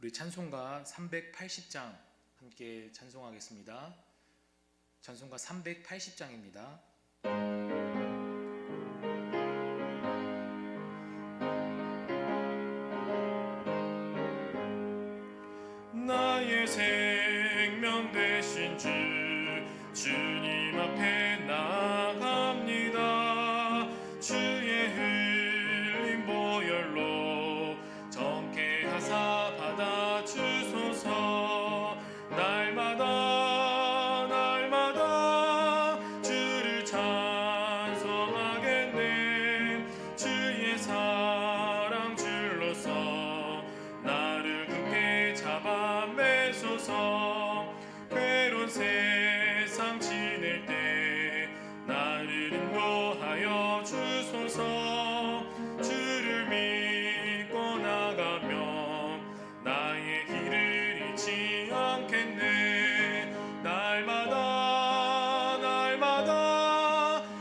우리 찬송가 380장 함께 찬송하겠습니다. 찬송가 380장입니다. 나의 생명 되신 주 주님 앞에 나아갑니다. 주의 흘린 보혈로 정케 하사 받아 주소서. 날마다 주를 찬송하겠네. 주의 사랑 줄로서 나를 굳게 잡아 매소서. 괴로운 세상 지낼 때 나를 인도하여 주소서. 주를 믿고 나가면 나의 길을 잃지 않겠네. 날마다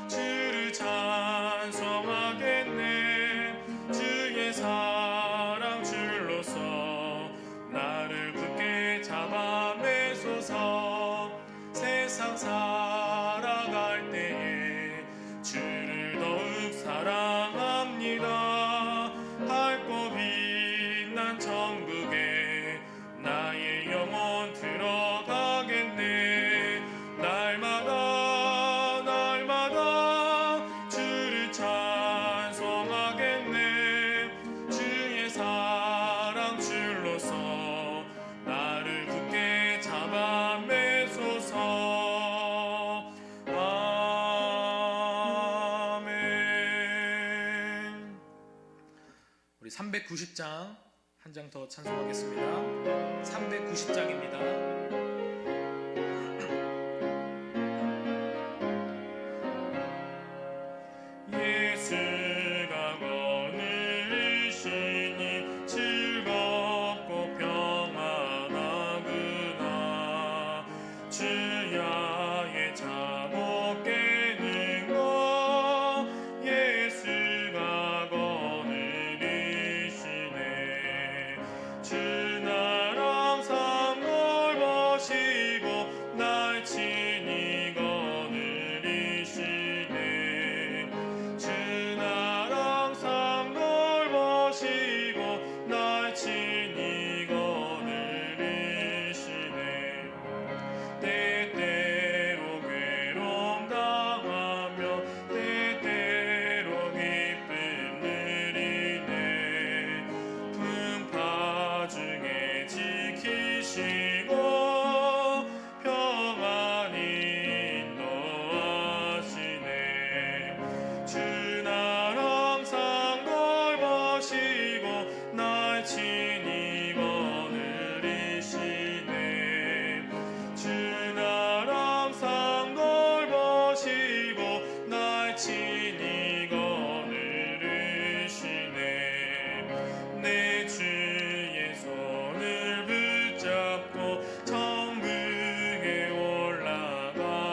주를 찬송하겠네. 주의 사랑 줄로서 나를 굳게 잡아 매소서. 세상 살아갈 때에 주를 더욱 사랑합니다. 밝고 빛난 천국에 나의 영혼 들어가겠네. 날마다 주를 찬송하겠네. 주의 사랑 줄로서 나를 굳게 잡아 매소서. 아멘. 우리 390장 한 장 더 찬송하겠습니다. 390장입니다. 예수가 거느리시니 즐겁고 평안하구나. 주야의 잠못 깨는 것 예수가 거느리시네. 주 나랑 삼걸 버시고 날 친히 거느리시네. 주 나랑 삼걸 버시고 날 친히 거느리시네. 때때로 괴로움 당하며 때때로 기쁨 누리네. 풍파 중에 지키시고 평안히 인도하시네. 주 나랑 삼걸 버시고 날 친히 거느리시네. 주 나랑 삼걸 버시고 날 친히 거느리시네. 내 주의 손을 붙잡고 천국에 올라가겠네.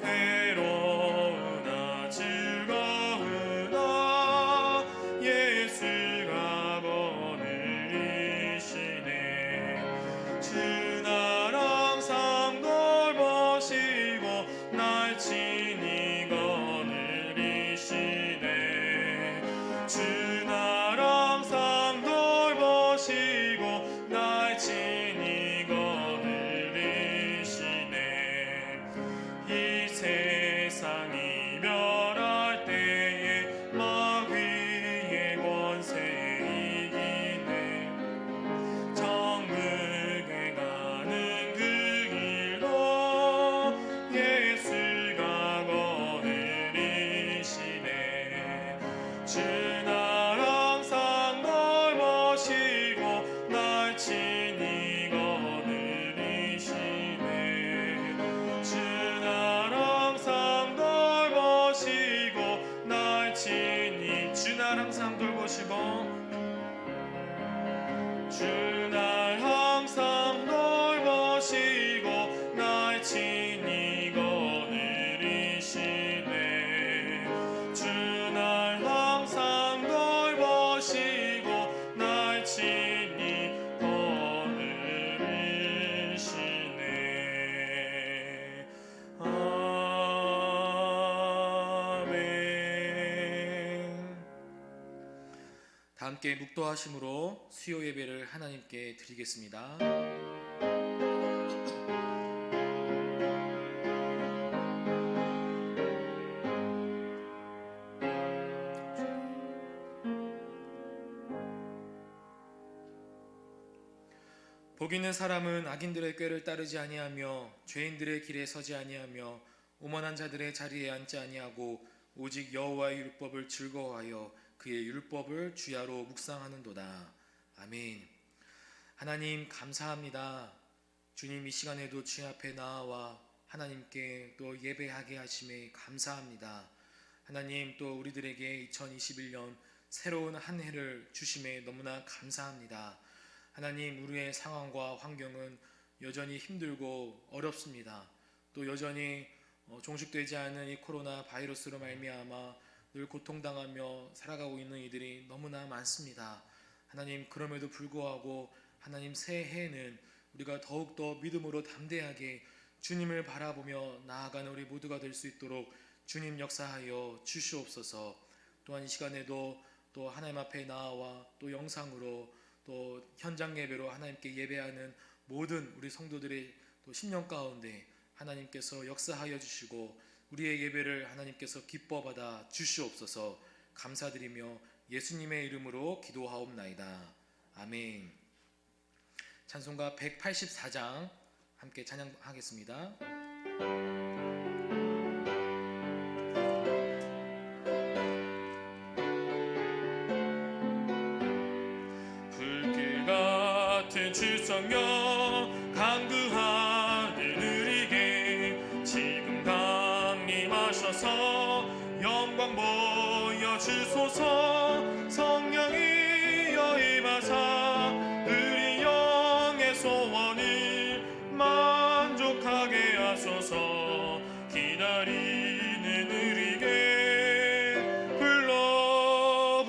괴로우나 즐거우나 예수가 거느리시네. 주 나랑 삼걸 버시고 날 친히 거느리시네. 주 나랑 삼걸 버시고 날 친히 거느리시네. 이 세상이 멸할 때에 마귀의 권세 이기네. 천국에 가는 그 길로 예수가 함께 묵도하심으로 수요 예배를 하나님께 드리겠습니다. 복 있는 사람은 악인들의 꾀를 따르지 아니하며 죄인들의 길에 서지 아니하며 오만한 자들의 자리에 앉지 아니하고 오직 여호와의 율법을 즐거워하여 그의 율법을 주야로 묵상하는도다. 아멘. 하나님 감사합니다. 주님 이 시간에도 주님 앞에 나와 하나님께 또 예배하게 하심에 감사합니다. 하나님 또 우리들에게 2021년 새로운 한 해를 주심에 너무나 감사합니다. 하나님 우리의 상황과 환경은 여전히 힘들고 어렵습니다. 또 여전히 종식되지 않은 이 코로나 바이러스로 말미암아 늘 고통당하며 살아가고 있는 이들이 너무나 많습니다. 하나님 그럼에도 불구하고 하나님 새해에는 우리가 더욱더 믿음으로 담대하게 주님을 바라보며 나아가는 우리 모두가 될 수 있도록 주님 역사하여 주시옵소서. 또한 이 시간에도 또 하나님 앞에 나와 또 영상으로 또 현장 예배로 하나님께 예배하는 모든 우리 성도들의 또 심령 가운데 하나님께서 역사하여 주시고 우리의 예배를 하나님께서 기뻐 받아 주시옵소서. 감사드리며 예수님의 이름으로 기도하옵나이다. 아멘. 찬송가 184장 함께 찬양하겠습니다. 불길 같은 주성령 강구하길 느리게 지금 강림하셔서 영광 보여주소서. 성령이여 임하사 우리 영의 소원을 만족하게 하소서. 기다리는 우리에게 불러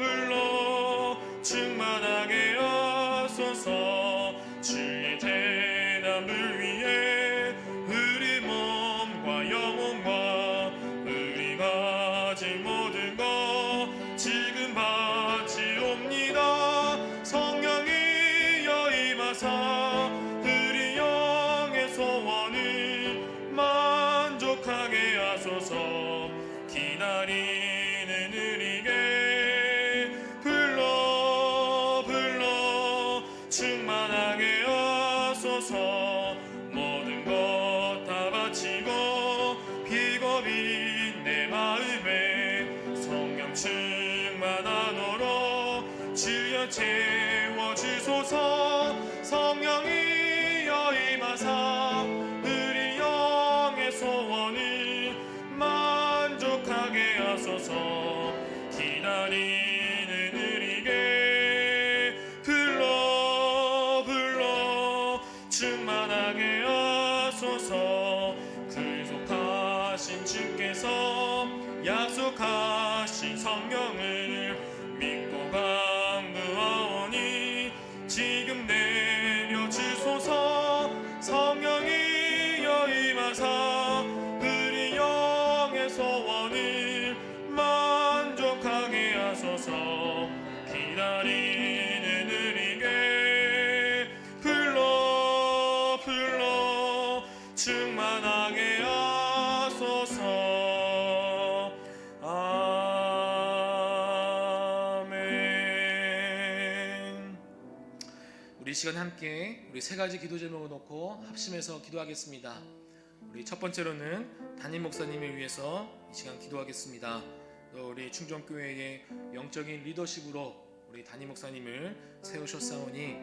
충만하게 하소서. 주의 대답을 위해 우리 몸과 영혼과 우리 가진 모든 것 지금 바치옵니다. 성령이여 임하사 우리 영의 소원을 만족하게 하소서. 기다리는 우리에게 불러 충만하게 하소서. 모든 것 다 바치고 비겁인 내 마음에 성령 충만하도록 주여 채워주소서. 성령이여 임하사 우리 영의 소원을 만족하게 하소서. 기다리는 우리에게 불러 충만하게 하소서. 구속하신 주께서 약속하신 성령을 믿고 간구하오니 지금 내려주소서. 성령이여 임하사 우리 영의 소원을 만족하게 하소서. 기다리는 우리에게 불러 충만하게 하소서. 아멘. 우리 시간 함께 우리 세 가지 기도 제목을 놓고 합심해서 기도하겠습니다. 우리 첫 번째로는 담임 목사님을 위해서 이 시간 기도하겠습니다. 또 우리 충정교회의 영적인 리더십으로 우리 담임 목사님을 세우셨사오니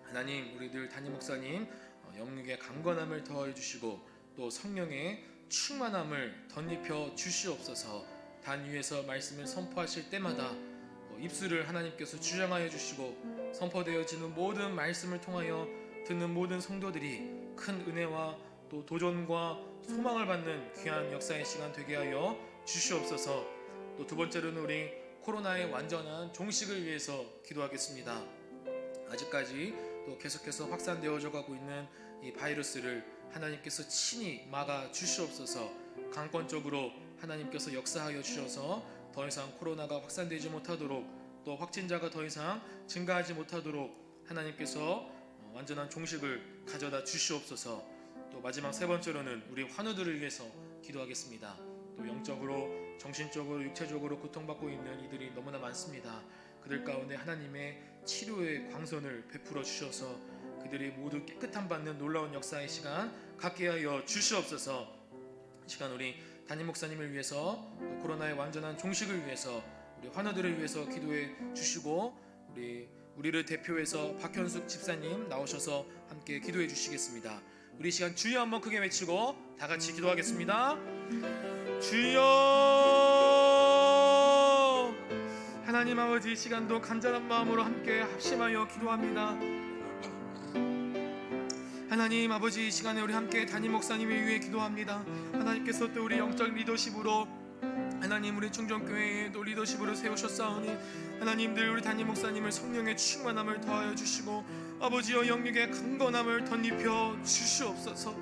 하나님 우리들 담임 목사님 영육의 강건함을 더해 주시고 또 성령의 충만함을 덧입혀 주시옵소서. 단 위에서 말씀을 선포하실 때마다 입술을 하나님께서 주장하여 주시고 선포되어지는 모든 말씀을 통하여 듣는 모든 성도들이 큰 은혜와 또 도전과 소망을 받는 귀한 역사의 시간 되게 하여 주시옵소서. 또 두 번째로는 우리 코로나의 완전한 종식을 위해서 기도하겠습니다. 아직까지 또 계속해서 확산되어져 가고 있는 이 바이러스를 하나님께서 친히 막아 주시옵소서. 강권적으로 하나님께서 역사하여 주셔서 더 이상 코로나가 확산되지 못하도록 또 확진자가 더 이상 증가하지 못하도록 하나님께서 완전한 종식을 가져다 주시옵소서. 또 마지막 세 번째로는 우리 환우들을 위해서 기도하겠습니다. 또 영적으로, 정신적으로, 육체적으로 고통받고 있는 이들이 너무나 많습니다. 그들 가운데 하나님의 치료의 광선을 베풀어 주셔서 그들이 모두 깨끗함 받는 놀라운 역사의 시간 갖게 하여 주시옵소서. 이 시간 우리 담임 목사님을 위해서, 또 코로나의 완전한 종식을 위해서, 우리 환우들을 위해서 기도해 주시고, 우리를 대표해서 박현숙 집사님 나오셔서 함께 기도해 주시겠습니다. 우리 시간 주여 한번 크게 외치고 다 같이 기도하겠습니다. 주여. 하나님 아버지, 이 시간도 간절한 마음으로 함께 합심하여 기도합니다. 하나님 아버지, 이 시간에 우리 함께 담임 목사님을 위해 기도합니다. 하나님께서 또 우리 영적 리더십으로, 하나님 우리 충정교회에 또 리더십으로 세우셨사오니 하나님들 우리 담임 목사님을 성령의 충만함을 더하여 주시고 아버지여 영육의 강건함을 덧입혀 주시옵소서.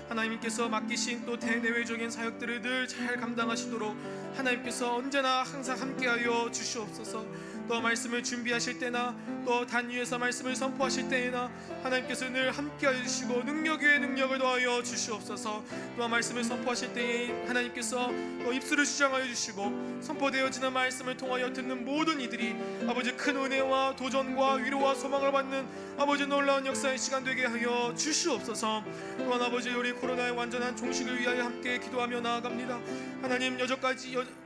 하나님께서 맡기신 또 대내외적인 사역들을 늘 잘 감당하시도록 하나님께서 언제나 항상 함께하여 주시옵소서. 또 말씀을 준비하실 때나 또 단위에서 말씀을 선포하실 때에나 하나님께서 늘 함께하여 주시고 능력 위에 능력을 더하여 주시옵소서. 또 말씀을 선포하실 때에 하나님께서 또 입술을 주장하여 주시고 선포되어지는 말씀을 통하여 듣는 모든 이들이 아버지 큰 은혜와 도전과 위로와 소망을 받는 아버지 놀라운 역사의 시간 되게 하여 주시옵소서. 또한 아버지 우리 코로나의 완전한 종식을 위하여 함께 기도하며 나아갑니다. 하나님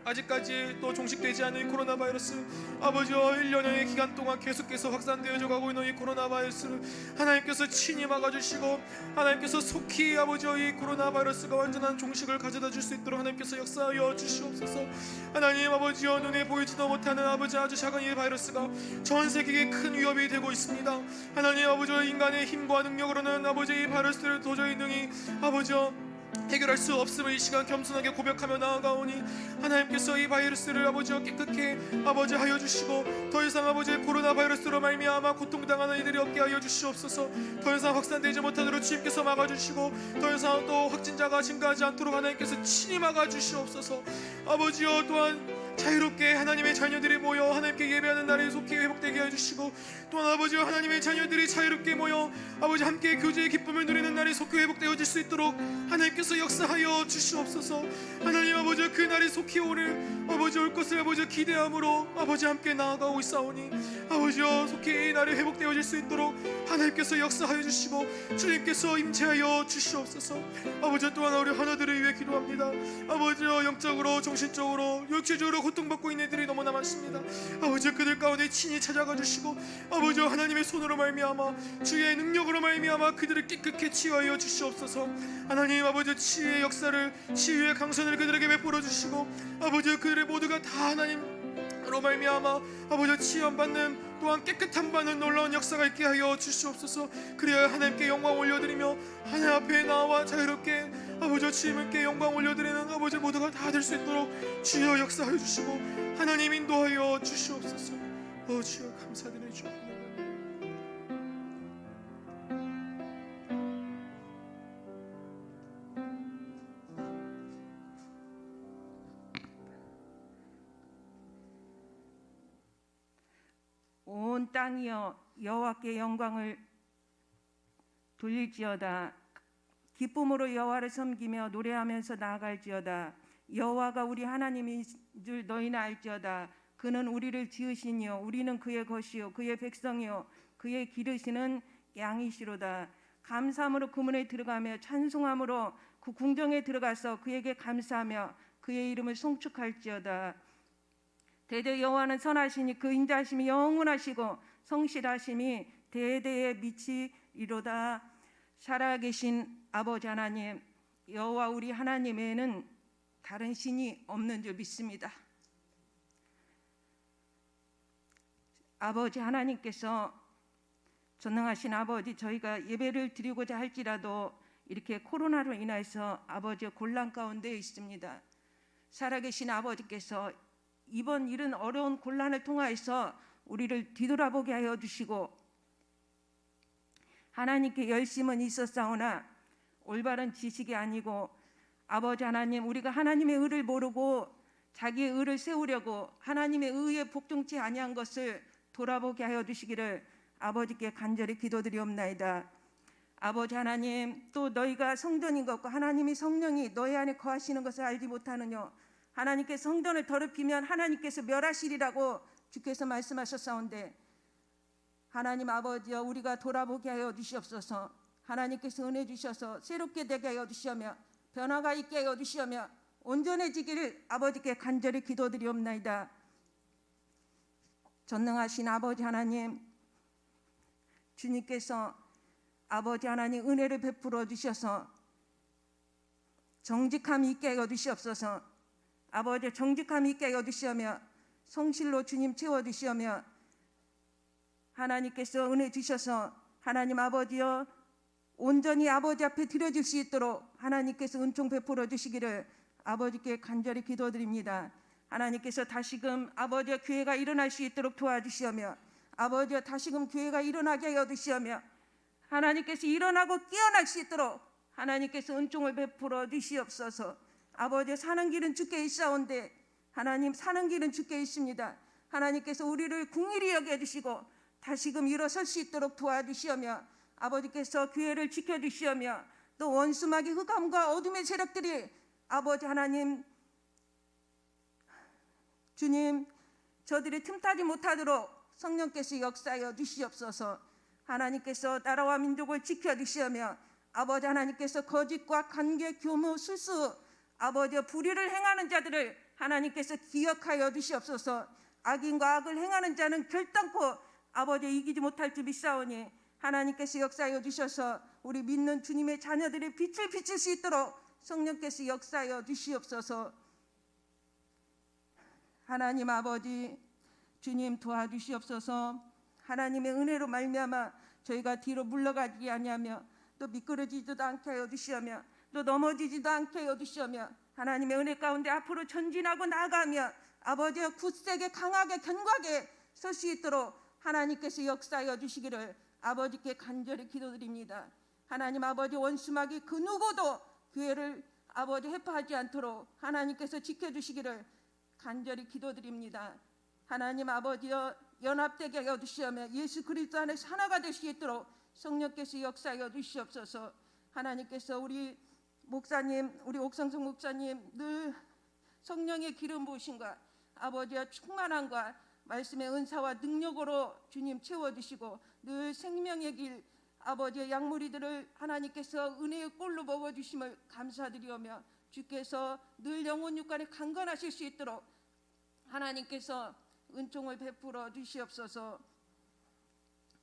아직까지 또 종식되지 않은 코로나 바이러스 아버지여 1년여의 기간 동안 계속해서 확산되어져 가고 있는 이 코로나 바이러스를 하나님께서 친히 막아주시고 하나님께서 속히 아버지여 이 코로나 바이러스가 완전한 종식을 가져다 줄 수 있도록 하나님께서 역사하여 주시옵소서. 하나님 아버지여 눈에 보이지도 못하는 아버지 아주 작은 이 바이러스가 전 세계에 큰 위협이 되고 있습니다. 하나님 아버지여 인간의 힘과 능력으로는 아버지 이 바이러스를 도저히 능히 아버지여 해결할 수 없음을 이 시간 겸손하게 고백하며 나아가오니 하나님께서 이 바이러스를 아버지여 깨끗게 아버지 하여 주시고 더 이상 아버지 코로나 바이러스로 말미암아 고통당하는 이들이 없게 하여 주시옵소서. 더 이상 확산되지 못하도록 주님께서 막아주시고 더 이상 또 확진자가 증가하지 않도록 하나님께서 친히 막아주시옵소서. 아버지여 또한 자유롭게 하나님의 자녀들이 모여 하나님께 예배하는 날이 속히 회복되게 해주시고 또한 아버지와 하나님의 자녀들이 자유롭게 모여 아버지 함께 교제의 기쁨을 누리는 날이 속히 회복되어질 수 있도록 하나님께서 역사하여 주시옵소서. 하나님 아버지 그 날이 속히 오늘 아버지 올 것을 아버지 기대함으로 아버지 함께 나아가고 있사오니 아버지여 속히 이 날이 회복되어질 수 있도록 하나님께서 역사하여 주시고 주님께서 임재하여 주시옵소서. 아버지 또한 우리 하나들을 위해 기도합니다. 아버지여 영적으로 정신적으로 육체적으로 고통받고 있는 이들이 너무나 많습니다. 아버지 그들 가운데 친히 찾아가 주시고 아버지 하나님의 손으로 말미암아 주의 능력으로 말미암아 그들을 깨끗게 치유하여 주시옵소서. 하나님 아버지 치유의 역사를 치유의 강선을 그들에게 베풀어 주시고 아버지 그들의 모두가 다 하나님으로 말미암아 아버지 치유받는 또한 깨끗함 받는 놀라운 역사가 있게 하여 주시옵소서. 그래야 하나님께 영광 올려드리며 하나님 앞에 나와 자유롭게 아버지 주님께 영광 올려드리는 아버지 모두가 다 될 수 있도록 주여 역사하여 주시고 하나님 인도하여 주시옵소서. 주여 감사드리죠. 온 땅이여 여호와께 영광을 돌릴지어다. 기쁨으로 여호와를 섬기며 노래하면서 나아갈지어다. 여호와가 우리 하나님인 줄 너희는 알지어다. 그는 우리를 지으시니요 우리는 그의 것이요 그의 백성이요 그의 기르시는 양이시로다. 감사함으로 그 문에 들어가며 찬송함으로 그 궁정에 들어가서 그에게 감사하며 그의 이름을 송축할지어다. 대대 여호와는 선하시니 그 인자하심이 영원하시고 성실하심이 대대에 미치리로다. 살아계신 아버지 하나님, 여호와 우리 하나님에는 다른 신이 없는 줄 믿습니다. 아버지 하나님께서 전능하신 아버지, 저희가 예배를 드리고자 할지라도 이렇게 코로나로 인해서 아버지의 곤란 가운데 있습니다. 살아계신 아버지께서 이번 이런 어려운 곤란을 통하여서 우리를 뒤돌아보게 하여 주시고 하나님께 열심은 있었사오나 올바른 지식이 아니고 아버지 하나님 우리가 하나님의 의를 모르고 자기의 의를 세우려고 하나님의 의에 복종치 아니한 것을 돌아보게 하여 주시기를 아버지께 간절히 기도드리옵나이다. 아버지 하나님, 또 너희가 성전인 것과 하나님이 성령이 너희 안에 거하시는 것을 알지 못하느뇨. 하나님께서 성전을 더럽히면 하나님께서 멸하시리라고 주께서 말씀하셨사온데, 하나님 아버지여, 우리가 돌아보게 하여 주시옵소서. 하나님께서 은혜 주셔서 새롭게 되게 하여 주시며 변화가 있게 하여 주시며 온전해지기를 아버지께 간절히 기도드리옵나이다. 전능하신 아버지 하나님, 주님께서 아버지 하나님 은혜를 베풀어 주셔서 정직함이 있게 하여 주시옵소서. 아버지 정직함이 있게 하여 주시며 성실로 주님 채워 주시며 하나님께서 은혜 주셔서 하나님 아버지여 온전히 아버지 앞에 드려질 수 있도록 하나님께서 은총 베풀어 주시기를 아버지께 간절히 기도드립니다. 하나님께서 다시금 아버지여 교회가 일어날 수 있도록 도와주시며 아버지여 다시금 교회가 일어나게 하여 주시며 하나님께서 일어나고 깨어날 수 있도록 하나님께서 은총을 베풀어 주시옵소서. 아버지 사는 길은 주께 있사온데 하나님 사는 길은 주께 있습니다. 하나님께서 우리를 긍휼히 여겨주시고 다시금 일어설 수 있도록 도와주시며 아버지께서 교회를 지켜주시며 또 원수마귀 흑암과 어둠의 세력들이 아버지 하나님 주님 저들이 틈타지 못하도록 성령께서 역사하여 주시옵소서. 하나님께서 나라와 민족을 지켜주시며 아버지 하나님께서 거짓과 관계, 교묘, 술수 아버지 불의를 행하는 자들을 하나님께서 기억하여 주시옵소서. 악인과 악을 행하는 자는 결단코 아버지 이기지 못할 줄 믿사오니 하나님께서 역사하여 주셔서 우리 믿는 주님의 자녀들의 빛을 비칠 수 있도록 성령께서 역사하여 주시옵소서. 하나님 아버지 주님 도와주시옵소서. 하나님의 은혜로 말미암아 저희가 뒤로 물러가지 아니하며 또 미끄러지지도 않게 하여 주시며 또 넘어지지도 않게 하여 주시며 하나님의 은혜 가운데 앞으로 전진하고 나아가며 아버지의 굳세게 강하게 견고하게 설 수 있도록 하나님께서 역사하여 주시기를 아버지께 간절히 기도드립니다. 하나님 아버지 원수마귀 그 누구도 교회를 아버지 해파하지 않도록 하나님께서 지켜주시기를 간절히 기도드립니다. 하나님 아버지여 연합되게 하여 주시며 예수 그리스도 안에서 하나가 될 수 있도록 성령께서 역사하여 주시옵소서. 하나님께서 우리 목사님, 우리 옥성성 목사님 늘 성령의 기름 부으심과 아버지의 충만함과 말씀의 은사와 능력으로 주님 채워주시고 늘 생명의 길 아버지의 양무리들을 하나님께서 은혜의 꼴로 먹어주심을 감사드리오며 주께서 늘 영혼 육간에 강건하실 수 있도록 하나님께서 은총을 베풀어 주시옵소서.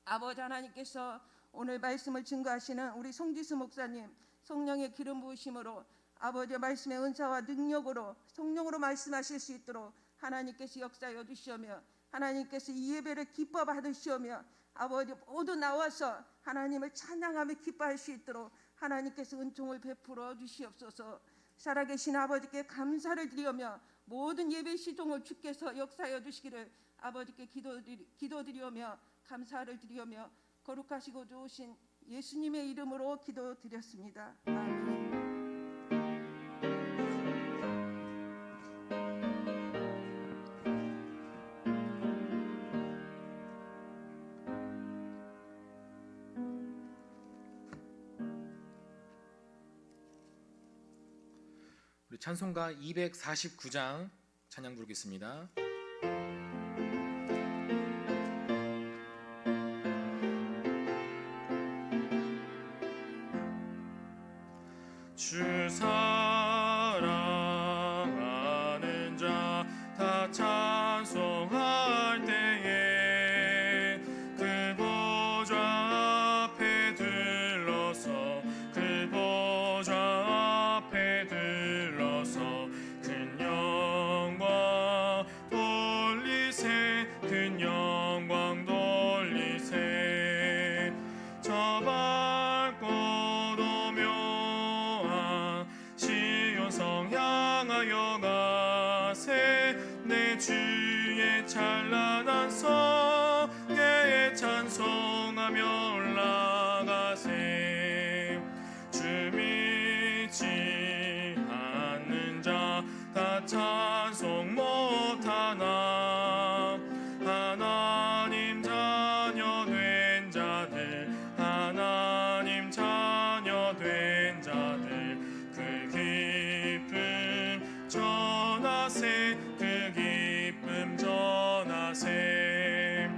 아버지 하나님께서 오늘 말씀을 증거하시는 우리 송지수 목사님 성령의 기름 부으심으로 아버지의 말씀의 은사와 능력으로 성령으로 말씀하실 수 있도록 하나님께서 역사하여 주시오며 하나님께서 이 예배를 기뻐 받으시오며 아버지 모두 나와서 하나님을 찬양하며 기뻐할 수 있도록 하나님께서 은총을 베풀어 주시옵소서. 살아계신 아버지께 감사를 드리오며 모든 예배 시종을 주께서 역사하여 주시기를 아버지께 기도드리오며 감사를 드리오며 거룩하시고 좋으신 예수님의 이름으로 기도드렸습니다. 아멘. 우리 찬송가 249장 찬양 부르겠습니다. 주 사랑하는 자 다 찬송할 때에 그 보좌 앞에 들러서 그 보좌 앞에 들러서 큰 영광 돌리세 큰 영광 돌리세 저 밝고 도묘한 시온성 향하여 가세 내 주의 찬란한 성계에 찬송하며 올라가세 주 믿지 않는 자 다 찬송 못하나 하나님 자녀 된 자들 하나님 자녀 된 자들 그 기쁨 전하세 그 기쁨 전하세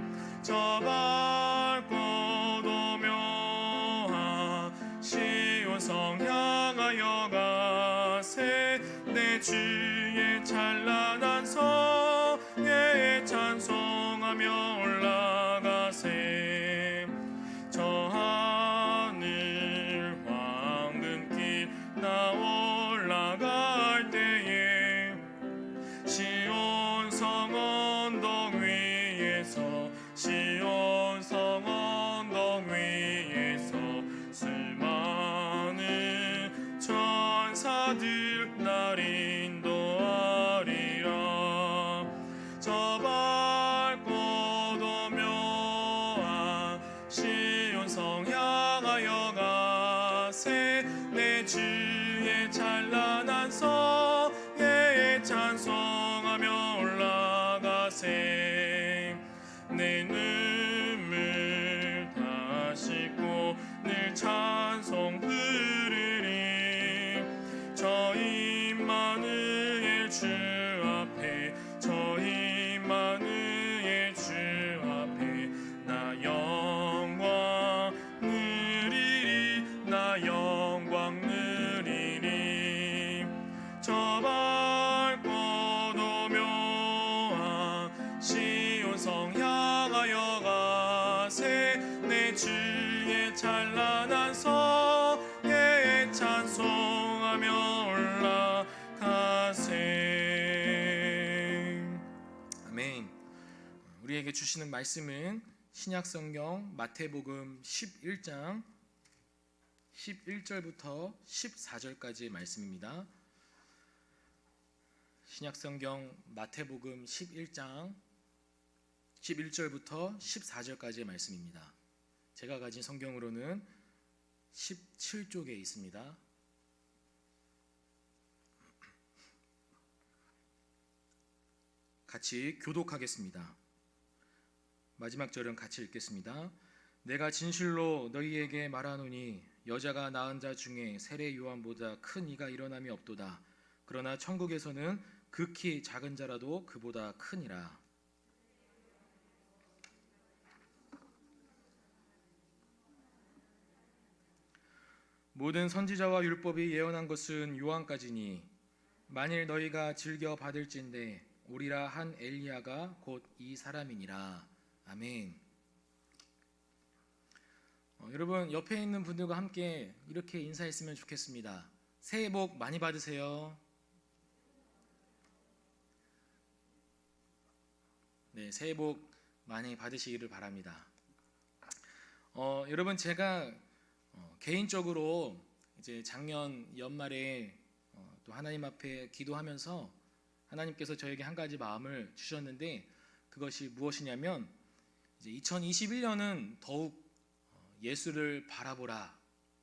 저 밝고 도묘한 시온성 향하여 가세 내 주의 찬란한 성에 찬송하며 올라가세 저 하늘 황금길 나 올라갈 때에 시온 성 언덕 위에서 시온 성 언덕 위에서 수많은 천사들 날 인도하리라 저 밝고 도묘한 시온 성 향하여 가세 내 주의 찬란한 성에 찬송하며 올라가세 내 눈물 다 씻고 늘 찬송 부르리 저 임마누엘 주 앞에 저 임마누엘 주 앞에 나 영광 누리리 나 영광 누리리 저 밝고 도묘한 시온성 향하여 가세 내 주의 찬란한 성에 찬송하며 올라가세. 아멘. 우리에게 주시는 말씀은 신약성경 마태복음 11장 11절부터 14절까지의 말씀입니다. 신약성경 마태복음 11장 11절부터 14절까지의 말씀입니다. 제가 가진 성경으로는 17쪽에 있습니다. 같이 교독하겠습니다. 마지막 절은 같이 읽겠습니다. 내가 진실로 너희에게 말하노니 여자가 낳은 자 중에 세례 요한보다 큰 이가 일어남이 없도다. 그러나 천국에서는 극히 작은 자라도 그보다 크니라. 모든 선지자와 율법이 예언한 것은 요한까지니 만일 너희가 즐겨 받을진대 오리라 한 엘리야가 곧 이 사람이니라. 아멘. 여러분 옆에 있는 분들과 함께 이렇게 인사했으면 좋겠습니다. 새해 복 많이 받으세요. 네, 새해 복 많이 받으시기를 바랍니다. 여러분 제가 개인적으로 이제 작년 연말에 또 하나님 앞에 기도하면서 하나님께서 저에게 한 가지 마음을 주셨는데 그것이 무엇이냐면 이제 2021년은 더욱 예수를 바라보라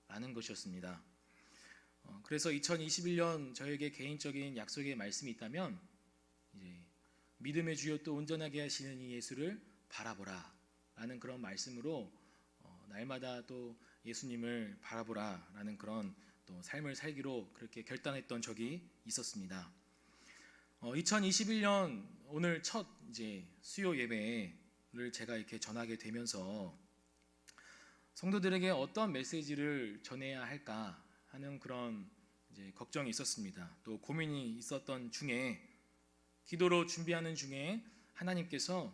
라는 것이었습니다. 그래서 2021년 저에게 개인적인 약속의 말씀이 있다면 이제 믿음의 주요 또 온전하게 하시는 이 예수를 바라보라 라는 그런 말씀으로 날마다 또 예수님을 바라보라 라는 그런 또 삶을 살기로 그렇게 결단했던 적이 있었습니다. 2021년 오늘 첫 이제 수요 예배를 제가 이렇게 전하게 되면서 성도들에게 어떤 메시지를 전해야 할까 하는 그런 이제 걱정이 있었습니다. 또 고민이 있었던 중에 기도로 준비하는 중에 하나님께서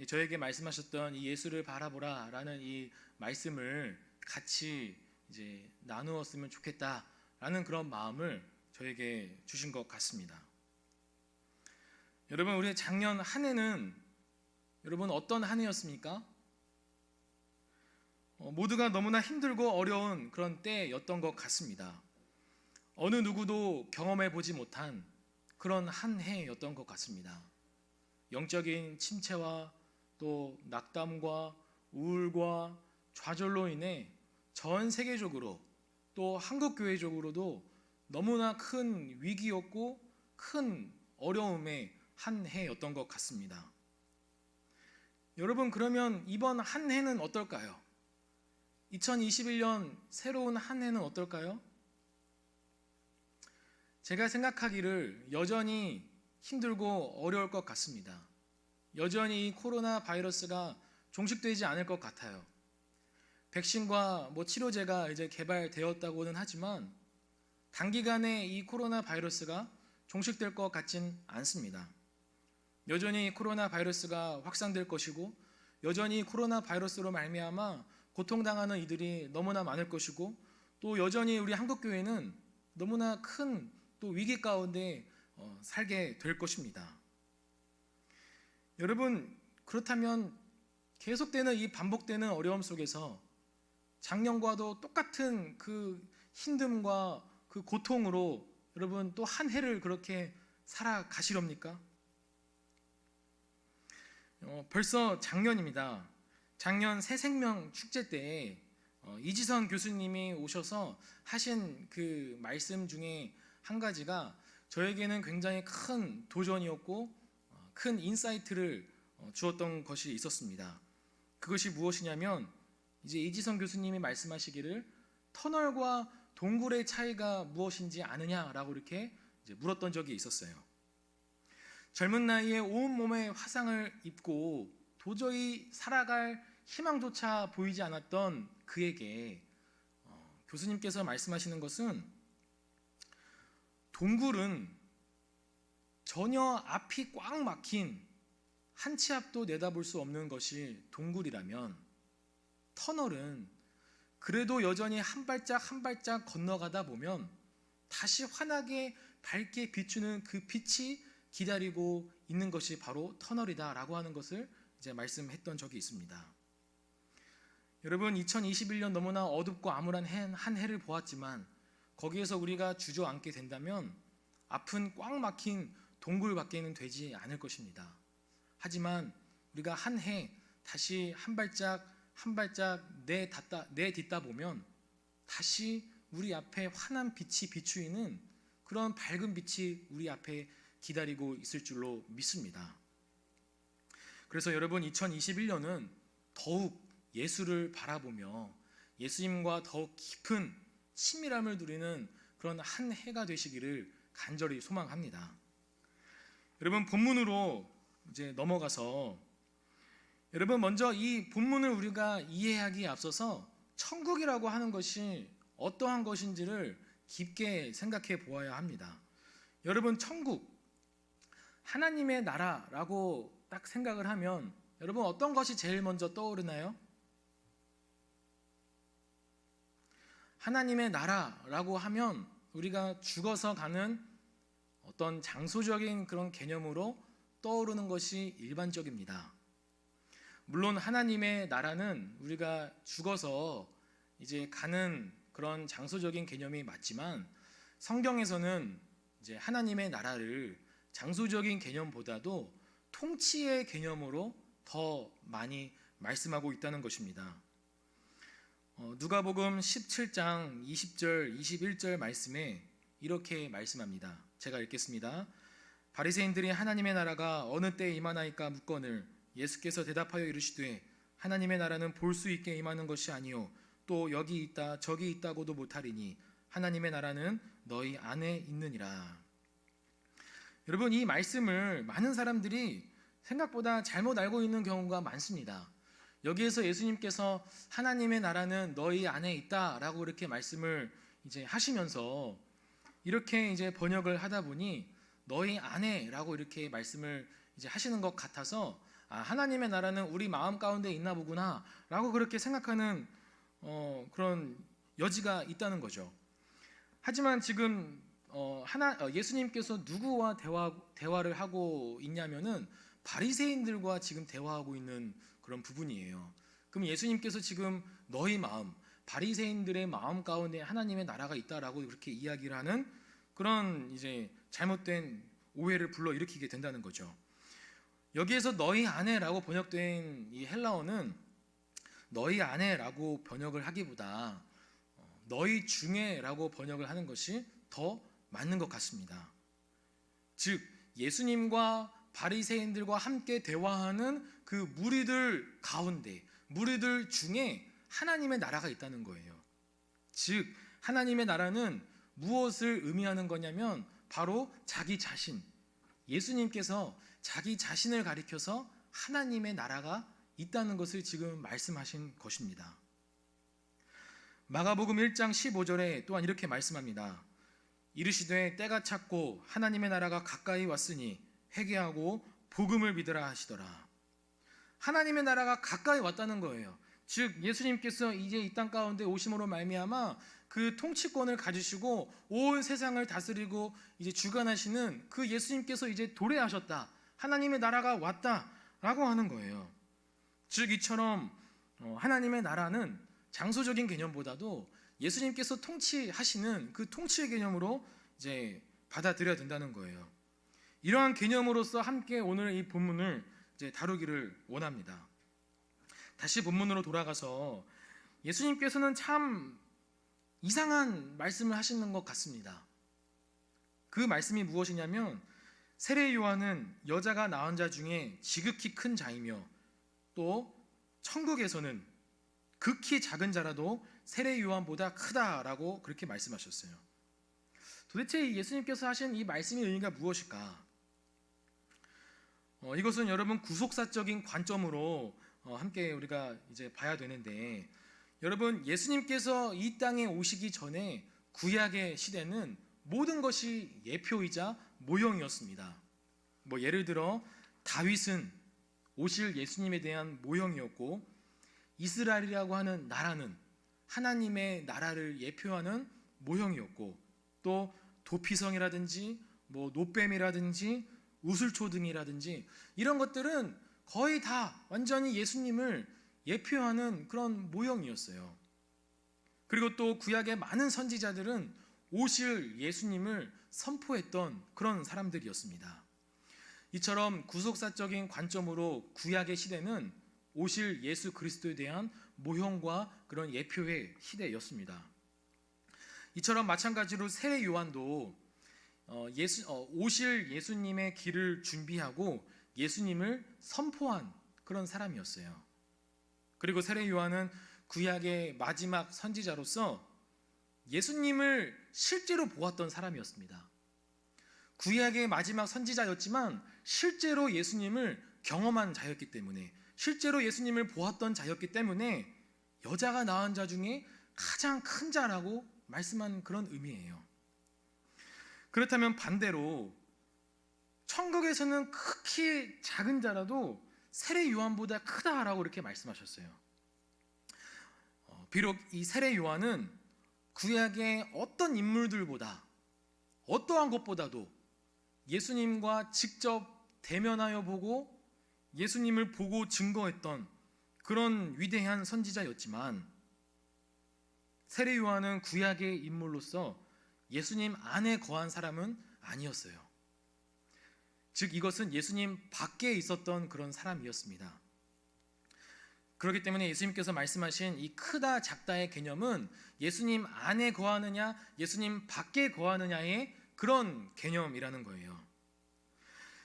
저에게 말씀하셨던 이 예수를 바라보라라는 이 말씀을 같이 이제 나누었으면 좋겠다라는 그런 마음을 저에게 주신 것 같습니다. 여러분 우리 작년 한 해는 여러분 어떤 한 해였습니까? 모두가 너무나 힘들고 어려운 그런 때였던 것 같습니다. 어느 누구도 경험해 보지 못한 그런 한 해였던 것 같습니다. 영적인 침체와 또 낙담과 우울과 좌절로 인해 전 세계적으로 또 한국 교회적으로도 너무나 큰 위기였고 큰 어려움의 한 해였던 것 같습니다. 여러분, 그러면 이번 한 해는 어떨까요? 2021년 새로운 한 해는 어떨까요? 제가 생각하기를 여전히 힘들고 어려울 것 같습니다. 여전히 이 코로나 바이러스가 종식되지 않을 것 같아요. 백신과 치료제가 이제 개발되었다고는 하지만 단기간에 이 코로나 바이러스가 종식될 것 같진 않습니다. 여전히 코로나 바이러스가 확산될 것이고, 여전히 코로나 바이러스로 말미암아 고통당하는 이들이 너무나 많을 것이고, 또 여전히 우리 한국교회는 너무나 큰 또 위기 가운데 살게 될 것입니다. 여러분, 그렇다면 계속되는 이 반복되는 어려움 속에서 작년과도 똑같은 그 힘듦과 그 고통으로 여러분 또 한 해를 그렇게 살아가시렵니까? 벌써 작년입니다. 작년 새생명 축제 때 이지선 교수님이 오셔서 하신 그 말씀 중에 한 가지가 저에게는 굉장히 큰 도전이었고 큰 인사이트를 주었던 것이 있었습니다. 그것이 무엇이냐면, 이제 이지선 교수님이 말씀하시기를 터널과 동굴의 차이가 무엇인지 아느냐라고 이렇게 이제 물었던 적이 있었어요. 젊은 나이에 온몸에 화상을 입고 도저히 살아갈 희망조차 보이지 않았던 그에게 교수님께서 말씀하시는 것은, 동굴은 전혀 앞이 꽉 막힌 한 치 앞도 내다볼 수 없는 것이 동굴이라면, 터널은 그래도 여전히 한 발짝 한 발짝 건너가다 보면 다시 환하게 밝게 비추는 그 빛이 기다리고 있는 것이 바로 터널이다라고 하는 것을 이제 말씀했던 적이 있습니다. 여러분, 2021년 너무나 어둡고 암울한 한 해를 보았지만 거기에서 우리가 주저앉게 된다면 앞은 꽉 막힌 동굴밖에는 되지 않을 것입니다. 하지만 우리가 한 해 다시 한 발짝 한 발짝 내딛다 보면 다시 우리 앞에 환한 빛이 비추이는 그런 밝은 빛이 우리 앞에 기다리고 있을 줄로 믿습니다. 그래서 여러분, 2021년은 더욱 예수를 바라보며 예수님과 더욱 깊은 친밀함을 누리는 그런 한 해가 되시기를 간절히 소망합니다. 여러분, 본문으로 이제 넘어가서, 여러분, 먼저 이 본문을 우리가 이해하기에 앞서서 천국이라고 하는 것이 어떠한 것인지를 깊게 생각해 보아야 합니다. 여러분, 천국, 하나님의 나라라고 딱 생각을 하면 여러분 어떤 것이 제일 먼저 떠오르나요? 하나님의 나라라고 하면 우리가 죽어서 가는 어떤 장소적인 그런 개념으로 떠오르는 것이 일반적입니다. 물론 하나님의 나라는 우리가 죽어서 이제 가는 그런 장소적인 개념이 맞지만, 성경에서는 이제 하나님의 나라를 장소적인 개념보다도 통치의 개념으로 더 많이 말씀하고 있다는 것입니다. 누가복음 17장 20절 21절 말씀에 이렇게 말씀합니다. 제가 읽겠습니다. 바리새인들이 하나님의 나라가 어느 때에 임하나이까 묻거늘 예수께서 대답하여 이르시되 하나님의 나라는 볼 수 있게 임하는 것이 아니요 또 여기 있다 저기 있다고도 못하리니 하나님의 나라는 너희 안에 있느니라. 여러분, 이 말씀을 많은 사람들이 생각보다 잘못 알고 있는 경우가 많습니다. 여기에서 예수님께서 하나님의 나라는 너희 안에 있다라고 이렇게 말씀을 이제 하시면서 이렇게 이제 번역을 하다 보니 너희 안에라고 이렇게 말씀을 이제 하시는 것 같아서 하나님의 나라는 우리 마음 가운데 있나 보구나라고 그렇게 생각하는 그런 여지가 있다는 거죠. 하지만 지금 예수님께서 누구와 대화를 하고 있냐면은 바리새인들과 지금 대화하고 있는 그런 부분이에요. 그럼 예수님께서 지금 너희 마음, 바리새인들의 마음 가운데 하나님의 나라가 있다라고 그렇게 이야기를 하는 그런 이제 잘못된 오해를 불러일으키게 된다는 거죠. 여기에서 너희 안에라고 번역된 이 헬라어는 너희 안에라고 번역을 하기보다 너희 중에라고 번역을 하는 것이 더 맞는 것 같습니다. 즉 예수님과 바리새인들과 함께 대화하는 그 무리들 가운데, 무리들 중에 하나님의 나라가 있다는 거예요. 즉 하나님의 나라는 무엇을 의미하는 거냐면 바로 자기 자신, 예수님께서 자기 자신을 가리켜서 하나님의 나라가 있다는 것을 지금 말씀하신 것입니다. 마가복음 1장 15절에 또한 이렇게 말씀합니다. 이르시되 때가 찼고 하나님의 나라가 가까이 왔으니 회개하고 복음을 믿으라 하시더라. 하나님의 나라가 가까이 왔다는 거예요. 즉 예수님께서 이제 이 땅 가운데 오심으로 말미암아 그 통치권을 가지시고 온 세상을 다스리고 이제 주관하시는 그 예수님께서 이제 도래하셨다. 하나님의 나라가 왔다라고 하는 거예요. 즉 이처럼 하나님의 나라는 장소적인 개념보다도 예수님께서 통치하시는 그 통치의 개념으로 이제 받아들여야 된다는 거예요. 이러한 개념으로서 함께 오늘 이 본문을 이제 다루기를 원합니다. 다시 본문으로 돌아가서 예수님께서는 참 이상한 말씀을 하시는 것 같습니다. 그 말씀이 무엇이냐면 세례 요한은 여자가 낳은 자 중에 지극히 큰 자이며 또 천국에서는 극히 작은 자라도 세례 요한보다 크다라고 그렇게 말씀하셨어요. 도대체 예수님께서 하신 이 말씀의 의미가 무엇일까? 이것은 여러분 구속사적인 관점으로 함께 우리가 이제 봐야 되는데, 여러분 예수님께서 이 땅에 오시기 전에 구약의 시대는 모든 것이 예표이자 모형이었습니다. 뭐 예를 들어 다윗은 오실 예수님에 대한 모형이었고, 이스라엘이라고 하는 나라는 하나님의 나라를 예표하는 모형이었고, 또 도피성이라든지 뭐 노뱀이라든지 우슬초 등이라든지 이런 것들은 거의 다 완전히 예수님을 예표하는 그런 모형이었어요. 그리고 또 구약의 많은 선지자들은 오실 예수님을 선포했던 그런 사람들이었습니다. 이처럼 구속사적인 관점으로 구약의 시대는 오실 예수 그리스도에 대한 모형과 그런 예표의 시대였습니다. 이처럼 마찬가지로 세례 요한도 오실 예수님의 길을 준비하고 예수님을 선포한 그런 사람이었어요. 그리고 세례 요한은 구약의 마지막 선지자로서 예수님을 실제로 보았던 사람이었습니다. 구약의 마지막 선지자였지만 실제로 예수님을 경험한 자였기 때문에, 실제로 예수님을 보았던 자였기 때문에 여자가 낳은 자 중에 가장 큰 자라고 말씀한 그런 의미예요. 그렇다면 반대로 천국에서는 극히 작은 자라도 세례 요한보다 크다라고 이렇게 말씀하셨어요. 비록 이 세례 요한은 구약의 어떤 인물들보다, 어떠한 것보다도 예수님과 직접 대면하여 보고 예수님을 보고 증거했던 그런 위대한 선지자였지만, 세례 요한은 구약의 인물로서 예수님 안에 거한 사람은 아니었어요. 즉 이것은 예수님 밖에 있었던 그런 사람이었습니다. 그렇기 때문에 예수님께서 말씀하신 이 크다 작다의 개념은 예수님 안에 거하느냐 예수님 밖에 거하느냐의 그런 개념이라는 거예요.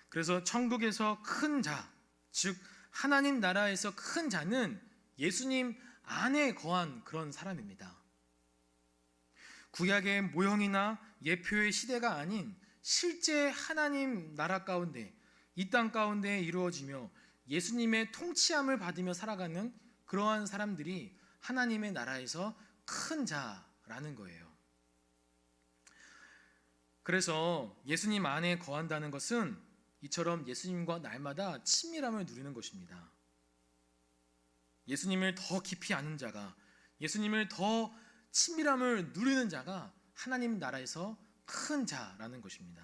그래서 천국에서 큰 자, 즉 하나님 나라에서 큰 자는 예수님 안에 거한 그런 사람입니다. 구약의 모형이나 예표의 시대가 아닌 실제 하나님 나라 가운데, 이 땅 가운데 이루어지며 예수님의 통치함을 받으며 살아가는 그러한 사람들이 하나님의 나라에서 큰 자라는 거예요. 그래서 예수님 안에 거한다는 것은 이처럼 예수님과 날마다 친밀함을 누리는 것입니다. 예수님을 더 깊이 아는 자가, 예수님을 더 친밀함을 누리는 자가 하나님 나라에서 큰 자라는 것입니다.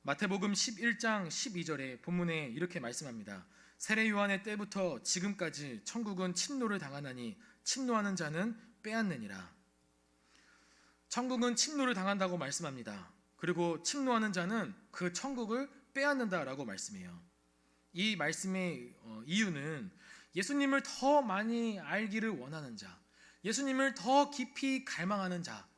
마태복음 11장 12절에 본문에 이렇게 말씀합니다. 세례 요한의 때부터 지금까지 천국은 침노를 당하나니 침노하는 자는 빼앗느니라. 천국은 침노를 당한다고 말씀합니다. 그리고 침노하는 자는 그 천국을 빼앗는다라고 말씀해요. 이 말씀의 이유는 예수님을 더 많이 알기를 원하는 자, 예수님을 더 깊이 갈망하는 자,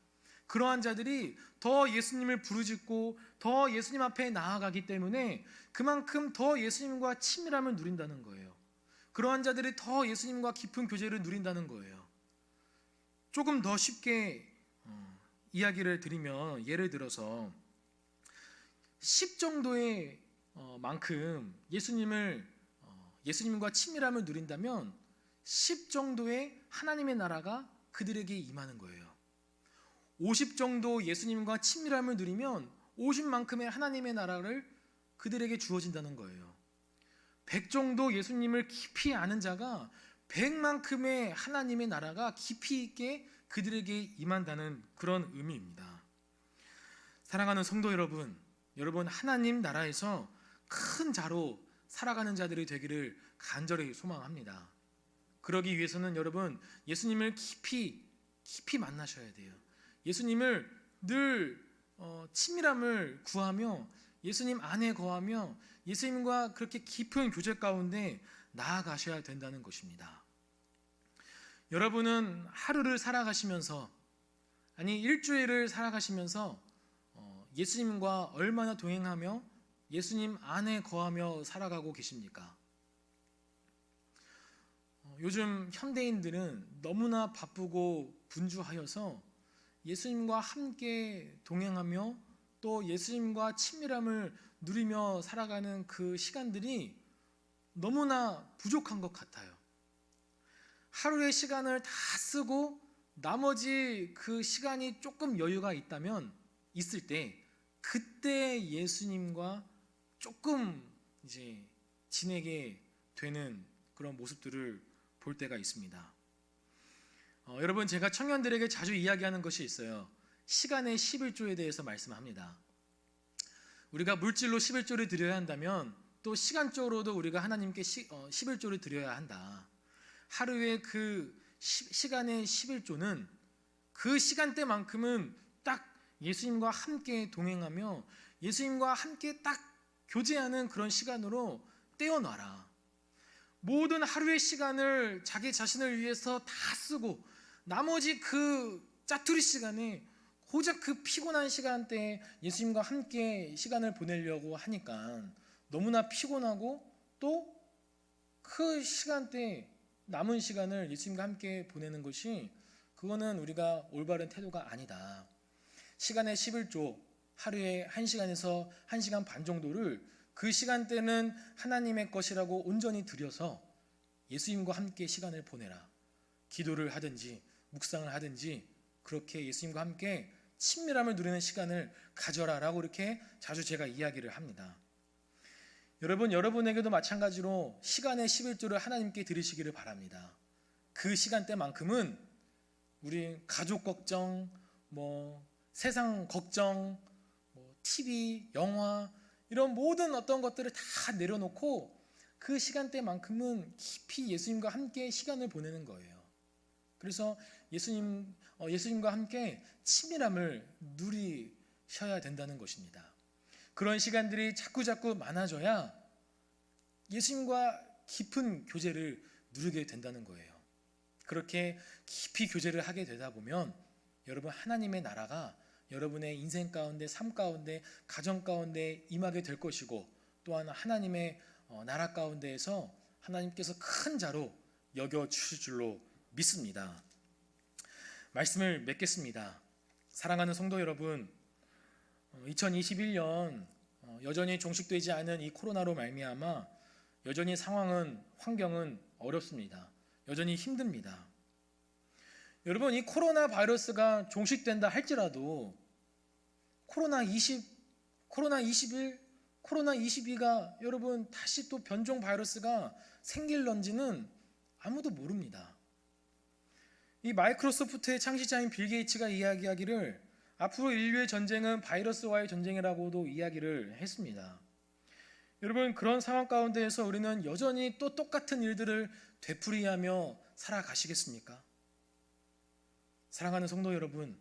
그러한 자들이 더 예수님을 부르짖고 더 예수님 앞에 나아가기 때문에 그만큼 더 예수님과 친밀함을 누린다는 거예요. 그러한 자들이 더 예수님과 깊은 교제를 누린다는 거예요. 조금 더 쉽게 이야기를 드리면, 예를 들어서 10 정도의 만큼 예수님과 친밀함을 누린다면 10 정도의 하나님의 나라가 그들에게 임하는 거예요. 50 정도 예수님과 친밀함을 누리면 50만큼의 하나님의 나라를 그들에게 주어진다는 거예요. 100 정도 예수님을 깊이 아는 자가 100만큼의 하나님의 나라가 깊이 있게 그들에게 임한다는 그런 의미입니다. 사랑하는 성도 여러분, 여러분 하나님 나라에서 큰 자로 살아가는 자들이 되기를 간절히 소망합니다. 그러기 위해서는 여러분 예수님을 깊이 만나셔야 돼요. 예수님을 늘 친밀함을 구하며 예수님 안에 거하며 예수님과 그렇게 깊은 교제 가운데 나아가셔야 된다는 것입니다. 여러분은 하루를 살아가시면서, 아니 일주일을 살아가시면서 예수님과 얼마나 동행하며 예수님 안에 거하며 살아가고 계십니까? 요즘 현대인들은 너무나 바쁘고 분주하여서 예수님과 함께 동행하며 또 예수님과 친밀함을 누리며 살아가는 그 시간들이 너무나 부족한 것 같아요. 하루의 시간을 다 쓰고 나머지 그 시간이 조금 여유가 있을 때 그때 예수님과 조금 이제 지내게 되는 그런 모습들을 볼 때가 있습니다. 여러분 제가 청년들에게 자주 이야기하는 것이 있어요. 시간의 11조에 대해서 말씀합니다. 우리가 물질로 11조를 드려야 한다면 또 시간적으로도 우리가 하나님께 11조를 드려야 한다. 하루의 그 시간의 11조는 그 시간대만큼은 딱 예수님과 함께 동행하며 예수님과 함께 딱 교제하는 그런 시간으로 떼어놔라. 모든 하루의 시간을 자기 자신을 위해서 다 쓰고 나머지 그 짜투리 시간에 고작 그 피곤한 시간대에 예수님과 함께 시간을 보내려고 하니까 너무나 피곤하고 또 그 시간대에 남은 시간을 예수님과 함께 보내는 것이 그거는 우리가 올바른 태도가 아니다. 시간의 11조, 하루에 1시간에서 1시간 반 정도를 그 시간대는 하나님의 것이라고 온전히 들여서 예수님과 함께 시간을 보내라. 기도를 하든지 묵상을 하든지 그렇게 예수님과 함께 친밀함을 누리는 시간을 가져라라고 이렇게 자주 제가 이야기를 합니다. 여러분에게도 마찬가지로 시간의 11조를 하나님께 드리시기를 바랍니다. 그 시간대만큼은 우리 가족 걱정, 세상 걱정, TV, 영화 이런 모든 어떤 것들을 다 내려놓고 그 시간대만큼은 깊이 예수님과 함께 시간을 보내는 거예요. 그래서 예수님과 함께 친밀함을 누리셔야 된다는 것입니다. 그런 시간들이 자꾸 많아져야 예수님과 깊은 교제를 누리게 된다는 거예요. 그렇게 깊이 교제를 하게 되다 보면 여러분 하나님의 나라가 여러분의 인생 가운데, 삶 가운데, 가정 가운데 임하게 될 것이고 또한 하나님의 나라 가운데에서 하나님께서 큰 자로 여겨주실 줄로 믿습니다. 말씀을 맺겠습니다. 사랑하는 성도 여러분, 2021년 여전히 종식되지 않은 이 코로나로 말미암아 여전히 환경은 어렵습니다. 여전히 힘듭니다. 여러분 이 코로나 바이러스가 종식된다 할지라도 코로나 20, 코로나 21, 코로나 22가 여러분 다시 또 변종 바이러스가 생길런지는 아무도 모릅니다. 이 마이크로소프트의 창시자인 빌 게이츠가 이야기하기를 앞으로 인류의 전쟁은 바이러스와의 전쟁이라고도 이야기를 했습니다. 여러분 그런 상황 가운데에서 우리는 여전히 또 똑같은 일들을 되풀이하며 살아가시겠습니까? 사랑하는 성도 여러분,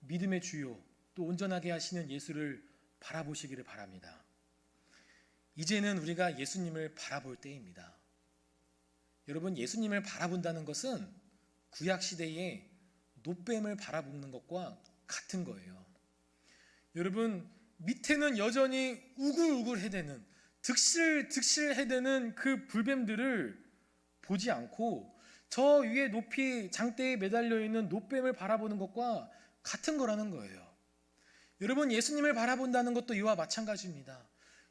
믿음의 주요 또 온전하게 하시는 예수를 바라보시기를 바랍니다. 이제는 우리가 예수님을 바라볼 때입니다. 여러분 예수님을 바라본다는 것은 구약 시대에 노뱀을 바라보는 것과 같은 거예요. 여러분, 밑에는 여전히 우글우글 해대는, 득실득실 해대는 그 불뱀들을 보지 않고 저 위에 높이 장대에 매달려 있는 노뱀을 바라보는 것과 같은 거라는 거예요. 여러분, 예수님을 바라본다는 것도 이와 마찬가지입니다.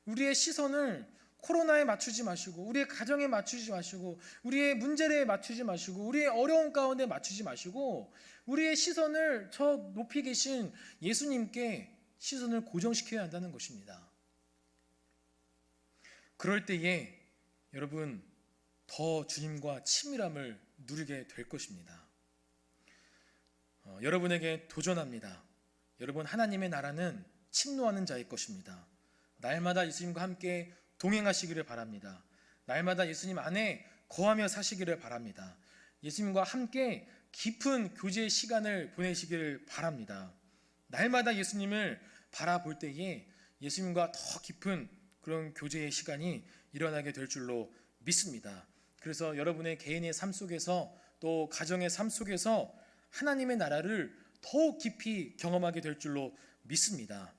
우리의 시선을 코로나에 맞추지 마시고, 우리의 가정에 맞추지 마시고, 우리의 문제에 맞추지 마시고, 우리의 어려운 가운데 맞추지 마시고, 우리의 시선을 저 높이 계신 예수님께 시선을 고정시켜야 한다는 것입니다. 그럴 때에 여러분, 더 주님과 친밀함을 누리게 될 것입니다. 여러분에게 도전합니다. 여러분, 하나님의 나라는 침노하는 자의 것입니다. 날마다 예수님과 함께 동행하시기를 바랍니다. 날마다 예수님 안에 거하며 사시기를 바랍니다. 예수님과 함께 깊은 교제의 시간을 보내시기를 바랍니다. 날마다 예수님을 바라볼 때에 예수님과 더 깊은 그런 교제의 시간이 일어나게 될 줄로 믿습니다. 그래서 여러분의 개인의 삶 속에서 또 가정의 삶 속에서 하나님의 나라를 더욱 깊이 경험하게 될 줄로 믿습니다.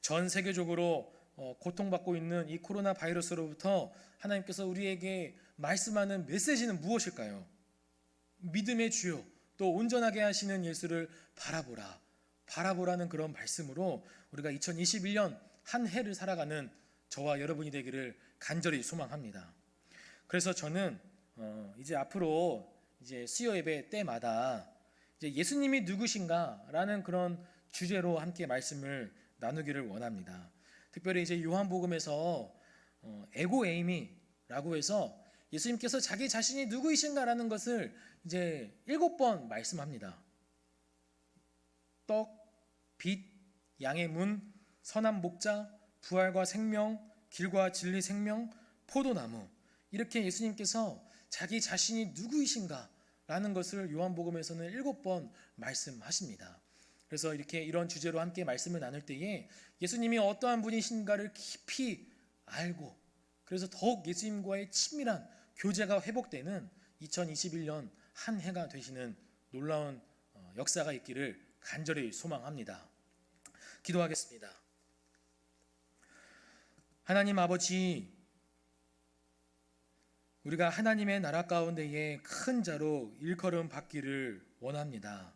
전 세계적으로 고통받고 있는 이 코로나 바이러스로부터 하나님께서 우리에게 말씀하는 메시지는 무엇일까요? 믿음의 주요, 또 온전하게 하시는 예수를 바라보라는 그런 말씀으로 우리가 2021년 한 해를 살아가는 저와 여러분이 되기를 간절히 소망합니다. 그래서 저는 이제 앞으로 이제 수요 예배 때마다 이제 예수님이 누구신가라는 그런 주제로 함께 말씀을 나누기를 원합니다. 특별히 이제 요한복음에서 에고에이미라고 해서 예수님께서 자기 자신이 누구이신가라는 것을 이제 7번 말씀합니다. 떡, 빛, 양의 문, 선한 목자, 부활과 생명, 길과 진리 생명, 포도나무, 이렇게 예수님께서 자기 자신이 누구이신가라는 것을 요한복음에서는 7번 말씀하십니다. 그래서 이런 주제로 함께 말씀을 나눌 때에 예수님이 어떠한 분이신가를 깊이 알고, 그래서 더욱 예수님과의 친밀한 교제가 회복되는 2021년 한 해가 되시는 놀라운 역사가 있기를 간절히 소망합니다. 기도하겠습니다. 하나님 아버지, 우리가 하나님의 나라 가운데에 큰 자로 일컬음 받기를 원합니다.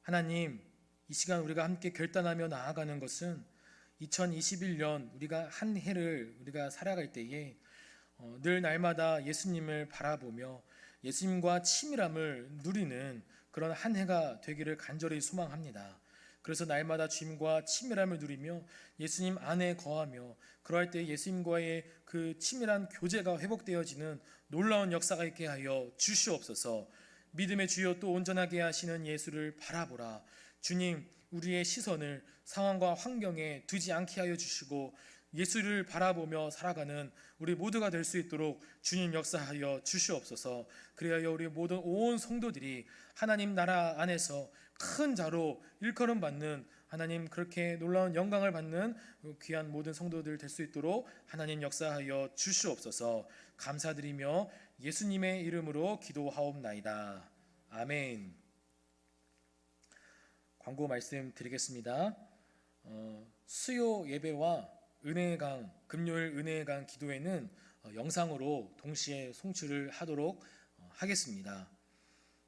하나님, 이 시간 우리가 함께 결단하며 나아가는 것은 2021년 우리가 한 해를 우리가 살아갈 때에 늘 날마다 예수님을 바라보며 예수님과 친밀함을 누리는 그런 한 해가 되기를 간절히 소망합니다. 그래서 날마다 주님과 친밀함을 누리며 예수님 안에 거하며 그럴 때 예수님과의 그 친밀한 교제가 회복되어지는 놀라운 역사가 있게 하여 주시옵소서. 믿음의 주여 또 온전하게 하시는 예수를 바라보라. 주님, 우리의 시선을 상황과 환경에 두지 않게 하여 주시고 예수를 바라보며 살아가는 우리 모두가 될 수 있도록 주님 역사하여 주시옵소서. 그리하여 우리 모든 온 성도들이 하나님 나라 안에서 큰 자로 일컬음 받는, 하나님 그렇게 놀라운 영광을 받는 귀한 모든 성도들 될 수 있도록 하나님 역사하여 주시옵소서. 감사드리며 예수님의 이름으로 기도하옵나이다. 아멘. 광고 말씀 드리겠습니다. 수요 예배와 은혜의 강, 금요일 은혜의 강 기도회는 영상으로 동시에 송출을 하도록 하겠습니다.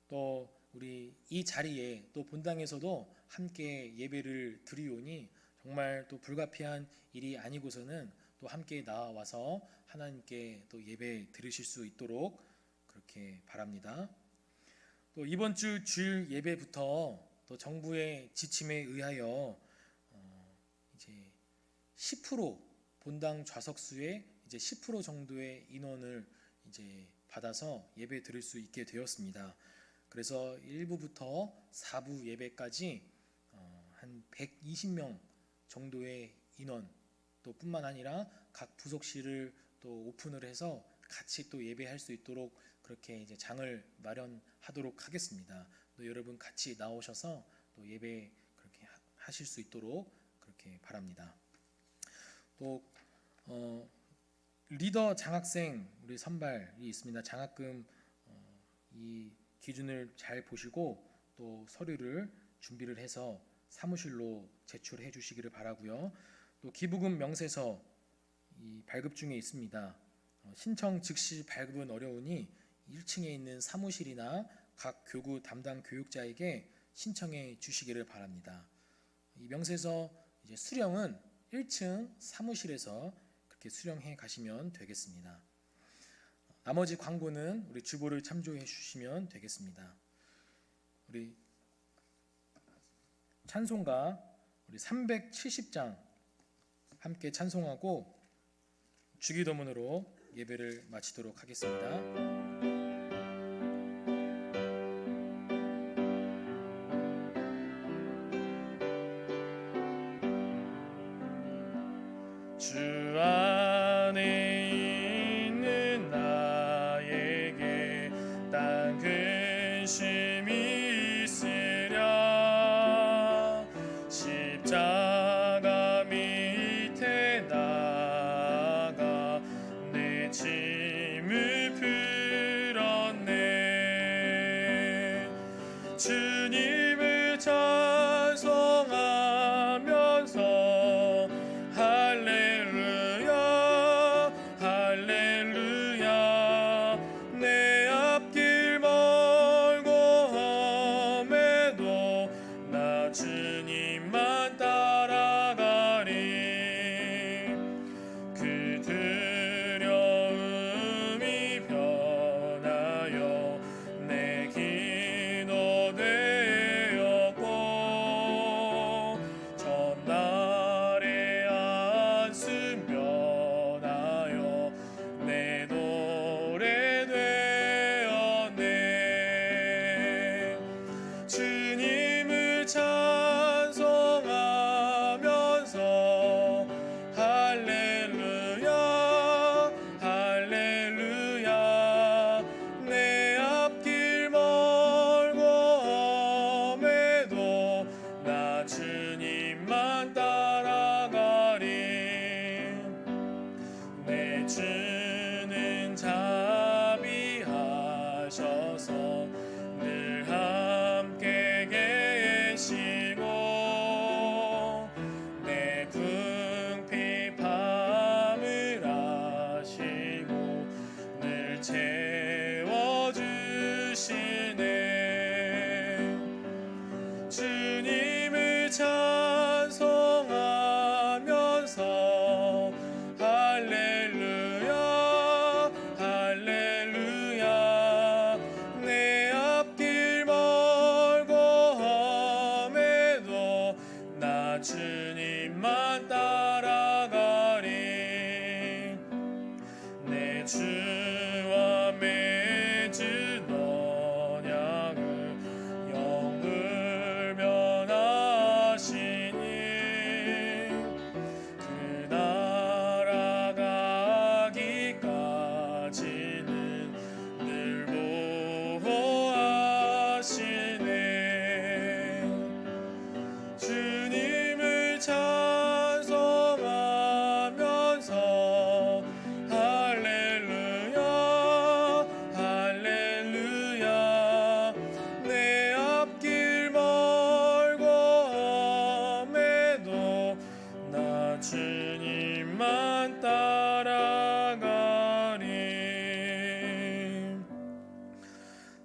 또 우리 이 자리에 또 본당에서도 함께 예배를 드리오니 정말 또 불가피한 일이 아니고서는 또 함께 나와서 하나님께 또 예배 드리실 수 있도록 그렇게 바랍니다. 또 이번 주 주일 예배부터 또 정부의 지침에 의하여 이제 10% 본당 좌석수의 이제 10% 정도의 인원을 이제 받아서 예배 드릴 수 있게 되었습니다. 그래서 1부부터 4부 예배까지 한 120명 정도의 인원 또 뿐만 아니라 각 부속실을 또 오픈을 해서 같이 또 예배할 수 있도록 그렇게 이제 장을 마련하도록 하겠습니다. 또 여러분 같이 나오셔서 또 예배 그렇게 하실 수 있도록 그렇게 바랍니다. 또 리더 장학생 우리 선발이 있습니다. 장학금 이 기준을 잘 보시고 또 서류를 준비를 해서 사무실로 제출해 주시기를 바라고요. 또 기부금 명세서 이 발급 중에 있습니다. 신청 즉시 발급은 어려우니 1층에 있는 사무실이나 각 교구 담당 교육자에게 신청해 주시기를 바랍니다. 이 명세서 이제 수령은 1층 사무실에서 그렇게 수령해 가시면 되겠습니다. 나머지 광고는 우리 주보를 참조해 주시면 되겠습니다. 우리 찬송가 우리 370장 함께 찬송하고 주기도문으로 예배를 마치도록 하겠습니다. 주 안에 있는 나에게 딴 근심이 있으랴 십자가 밑에 나가 내 짐을 풀었네 주님을 찬송하면서 할렐루야 할렐루야 내 앞길 멀고 험해도 나 주님만 따라가리 그 두려움이 변하여 내 기도 되었고 전날의 안수 변하여 내 노래 되었네 주님을 찬송하면서 할렐루야 할렐루야 내 앞길 멀고 험해도 나 주님만 따라가리 내 주는 자비하셔서 늘 함께 계시고 내 궁핍함을 아시고 늘 채워주시네 주님을 찬송하면서 할렐루야 할렐루야 내 앞길 멀고 험해도 나 주님만 따라가리 내 주와 맺은 언약을 영불변 하시니 그 나라 가기까지는 늘 보호하시네 주님을 찬송하면서 할렐루야 할렐루야 내 앞길 멀고 험해도 나 주님만 따라가리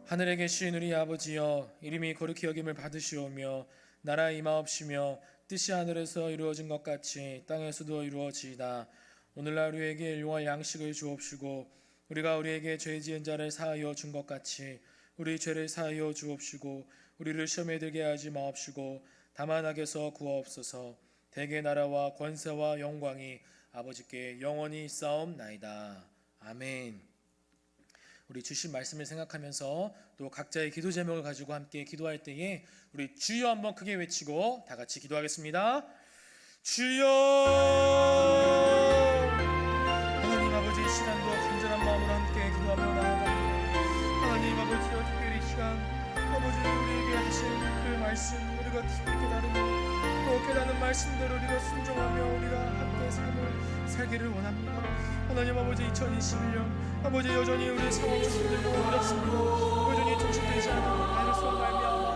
하늘에 계신 우리 아버지여 이름이 거룩히 여김을 받으시오며 나라 임하옵시며 뜻이 하늘에서 이루어진 것 같이 땅에서도 이루어지이다. 오늘날 우리에게 일용할 양식을 주옵시고 우리가 우리에게 죄 지은 자를 사하여 준 것 같이 우리 죄를 사하여 주옵시고 우리를 시험에 들게 하지 마옵시고 다만 악에서 구하옵소서. 대개 나라와 권세와 영광이 아버지께 영원히 있사옵나이다. 아멘. 우리 주신 말씀을 생각하면서 또 각자의 기도 제목을 가지고 함께 기도할 때에 우리 주여 한번 크게 외치고 다 같이 기도하겠습니다. 주여. 하나님 아버지 이 시간도 간절한 마음으로 함께 기도하며 나아갑니다. 하나님 아버지여 특별히 이 시간 아버지 우리에게 하신 그 말씀 우리가 깊이 깨달으며 또 깨닫는 말씀대로 우리가 순종하며 우리가 함께 삶을 살기를 원합니다. 하나님 아버지 2021년 아버지 여전히 우리 상황은 힘들고 어렵습니다. 여전히 조치되지 않은 바이러스와 말미암아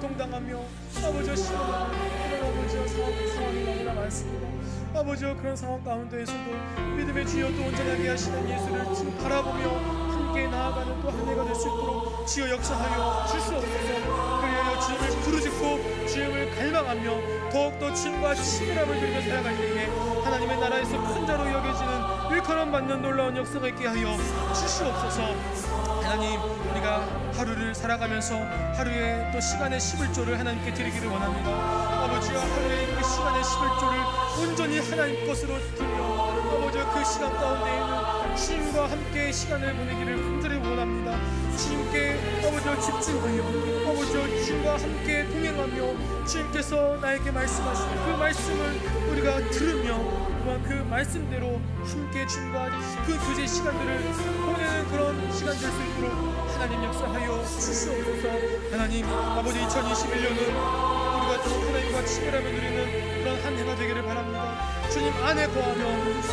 고통당하며 아버지와 시험하는 그런 아버지와 상황이 너무나 많습니다. 아버지와 그런 상황 가운데에서도 믿음의 주여 또 온전하게 하시는 예수를 지금 바라보며 함께 나아가는 또 한 해가 될 수 있도록 주여 역사하여 주시옵소서. 그리하여 주님을 부르짖고 주님을 갈망하며 더욱더 주님과 친밀함을 누리며 살아갈 때에 하나님의 나라에서 큰 자로 여겨지는 일컬음 받는 놀라운 역사가 있게 하여 주시옵소서. 하나님, 우리가 하루를 살아가면서 하루에 또 시간의 11조를 하나님께 드리기를 원합니다. 아버지와 하루에 그 시간의 11조를 온전히 하나님 것으로 드리며 아버지와 그 시간 가운데에는 주님과 함께 시간을 보내기를 간절히 원합니다. 주님께 아버지와 집중하여 아버지와 주님과 함께 동행하며 주님께서 나에게 말씀하신 그 말씀을 우리가 들으며 또한 그 말씀대로 함께 주님과 그 교제 시간들을 보내는 그런 시간 될 수 있도록 하나님 역사하여 주시옵소서. 하나님 아버지 2021년은 우리가 또 하나님과 친밀함을 누리는 그런 한 해가 되기를 바랍니다. 주님 안에 거하며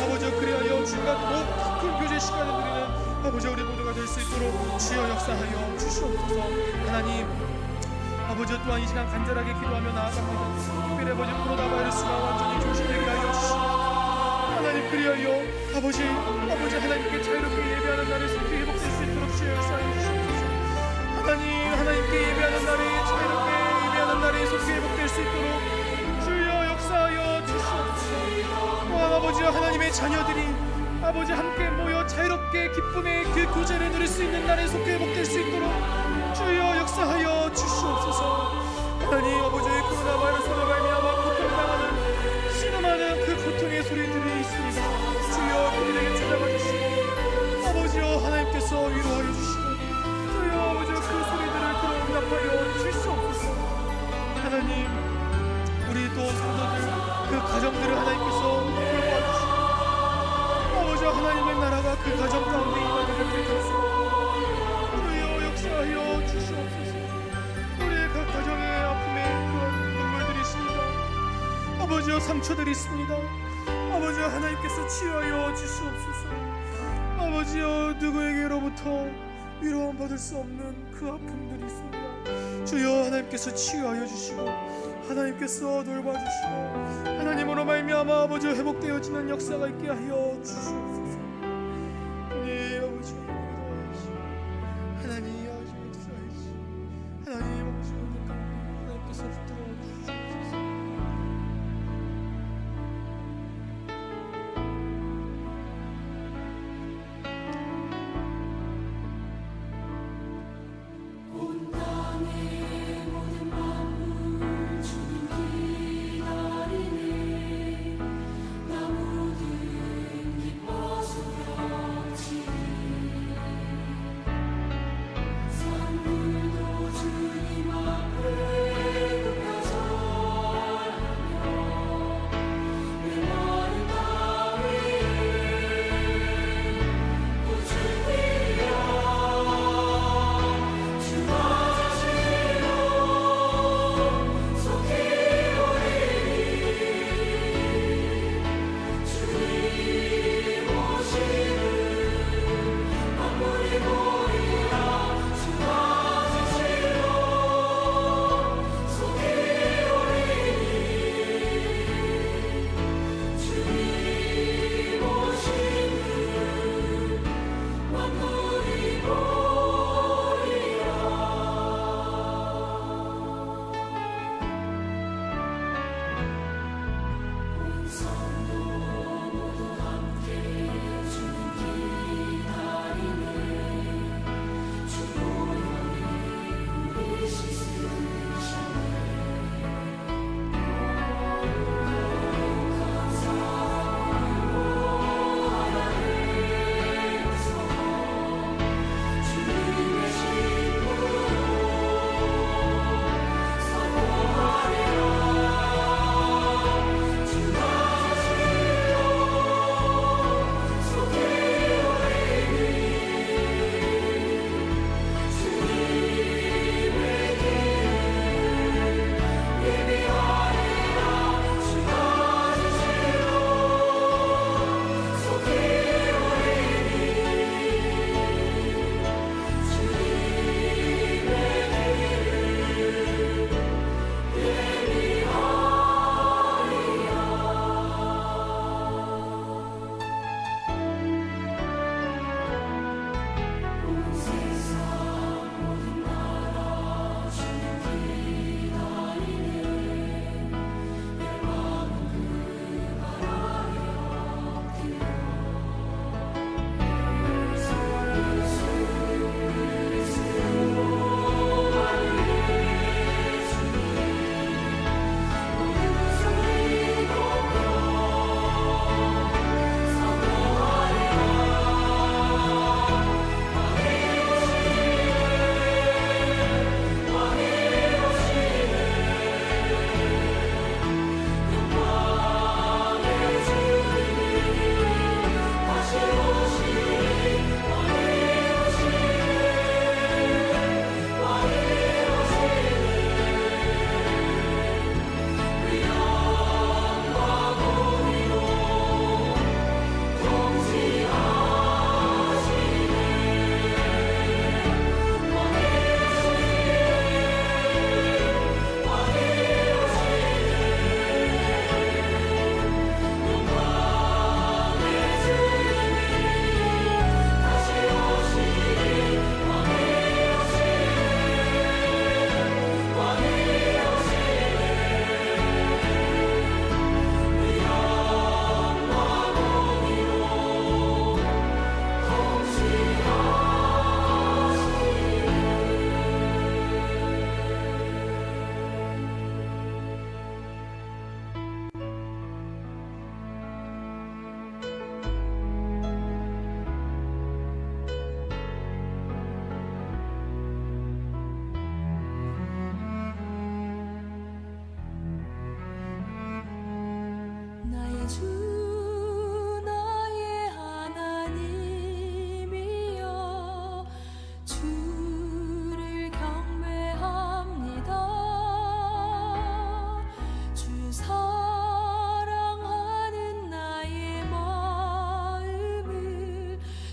아버지 그리하여 주님과 더 큰 교제 시간을 누리는 아버지 우리 모두가 될 수 있도록 주여 역사하여 주시옵소서. 하나님 아버지 또한 이 시간 간절하게 기도하며 나아갑니다. 특별히 아버지 코로나 바이러스가 완전히 조심되게 하여 주시옵소서. 하나님 그리하여 아버지 하나님께 자유롭게 예배하는 날에 속히 회복될 수 있도록 주여 역사하여 주시옵소서. 하나님께 예배하는 날에 자유롭게 예배하는 날에 속히 회복될 수 있도록 주여 역사하여 주시옵소서. 또한 아버지와 하나님의 자녀들이 아버지 함께 모여 자유롭게 기쁨의 그 교제를 누릴 수 있는 날에 속히 회복될 수 있도록 주여 역사하여 주시옵소서. 하나님 아버지의 코로나 바이러스로 말미암아 고통당하는 신음하는 그 고통의 소리들이 있습니다. 주여 그들에게 찾아가 주시고 아버지여 하나님께서 위로하여 주시고 주여 아버지여 그 소리들을 응답하여 주시옵소서. 하나님 우리 또 성도들 그 가정들을 하나님께서 돌보아주시고 아버지와 하나님의 나라가 그 가정 가운데 임하기를 빌겠습니다. 주여 역사하여 주시옵소서. 우리의 각 가정의 아픔에 그런 눈물들이 있습니다. 아버지여 상처들이 있습니다. 아버지여 하나님께서 치유하여 주시옵소서. 아버지여 누구에게로부터 위로함 받을 수 없는 그 아픔들이 있습니다. 주여 하나님께서 치유하여 주시고 하나님께서 돌봐주시고 하나님으로 말미암아 아버지여 회복되어지는 역사가 있게 하여 주시옵소서. 네 아버지 하나님 아버지 역사하시고 하나님 아버지 하나님께서 붙들어 주시옵소서. 나무든 기뻐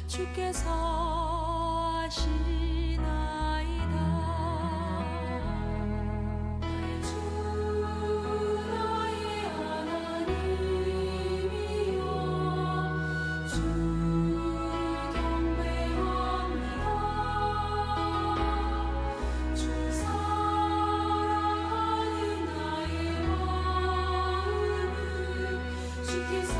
주께서 하시나이다. 주 나의 하나님이여 주를 경배합니다. 주 사랑하는 나의 마음을 주께서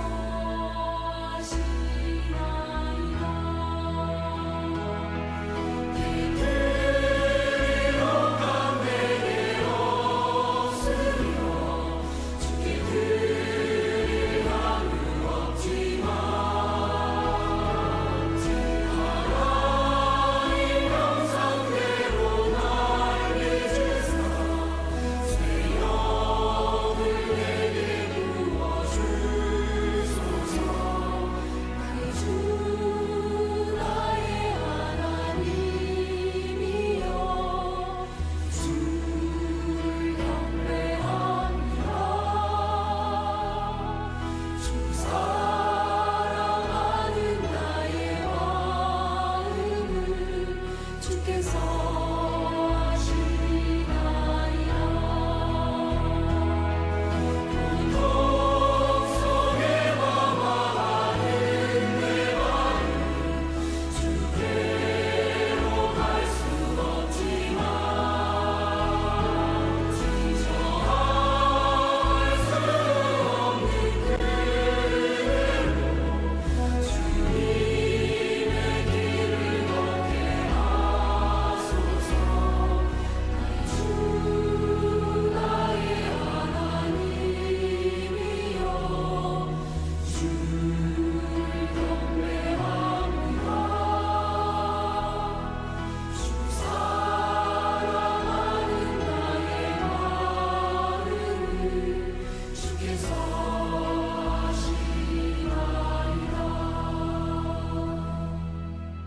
하시나이다.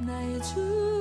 나의 주